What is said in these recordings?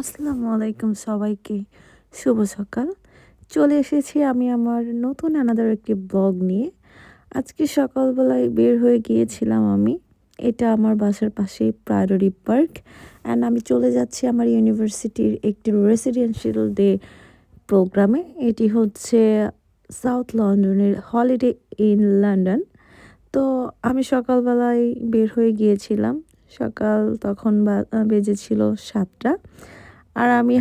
আসসালামু আলাইকুম সবাইকে। শুভ সকাল। চলে এসেছি আমি আমার নতুন একটি ব্লগ নিয়ে। আজকে সকালবেলায় বের হয়ে গিয়েছিলাম আমি। এটা আমার বাসার পাশেই প্রায়োরি পার্ক। অ্যান্ড আমি চলে যাচ্ছি আমার ইউনিভার্সিটির একটি রেসিডেন্সিয়াল ডে প্রোগ্রামে। এটি হচ্ছে সাউথ লন্ডনের হলিডে ইন লন্ডন। তো আমি সকালবেলায় বের হয়ে গিয়েছিলাম। সকাল তখন বেজেছিল ৭টা। আর আমি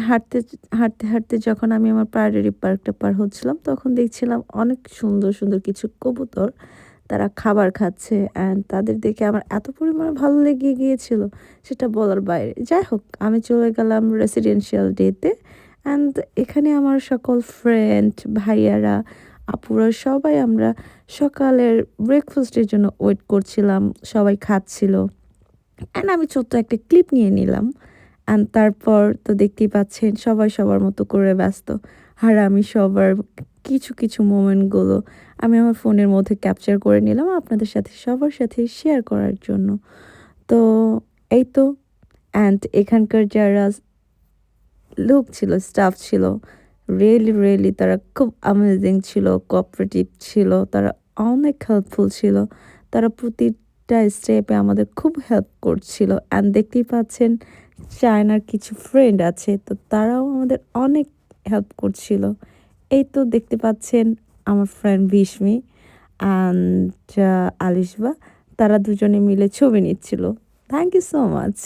হাঁটতে যখন আমি আমার প্রায়োরি পার্কটা পার হচ্ছিলাম, তখন দেখছিলাম অনেক সুন্দর, সুন্দর কিছু কবুতর। তারা খাবার খাচ্ছে অ্যান্ড তাদের দেখে আমার এত পরিমাণে ভালো লেগে গিয়েছিল, সেটা বলার বাইরে। যাই হোক, আমি চলে গেলাম রেসিডেন্সিয়াল ডেতে। অ্যান্ড এখানে আমার সকল ফ্রেন্ড, ভাইয়ারা, আপুরা সবাই আমরা সকালের ব্রেকফাস্টের জন্য ওয়েট করছিলাম। সবাই খাচ্ছিল। অ্যান্ড আমি ছোট্ট একটা ক্লিপ নিয়ে নিলাম। অ্যান্ড তারপর তো দেখতেই পাচ্ছেন সবাই সবার মতো করে ব্যস্ত। আর আমি সবার কিছু মোমেন্টগুলো আমি আমার ফোনের মধ্যে ক্যাপচার করে নিলাম আপনাদের সাথে সবার সাথে শেয়ার করার জন্য। তো এই তো। অ্যান্ড এখানকার যারা লোক ছিল, স্টাফ ছিল, রিয়েলি তারা খুব অ্যামেজিং ছিল, কোঅপারেটিভ ছিল, তারা অনেক হেল্পফুল ছিল। তারা প্রতিটা স্টেপে আমাদের খুব হেল্প করছিল। অ্যান্ড দেখতেই পাচ্ছেন চায়নার কিছু ফ্রেন্ড আছে, তো তারাও আমাদের অনেক হেল্প করছিল। এই তো দেখতে পাচ্ছেন আমার ফ্রেন্ড বিস্মি অ্যান্ড আলিশবা, তারা দুজনে মিলে ছবি নিচ্ছিল। Thank you so much.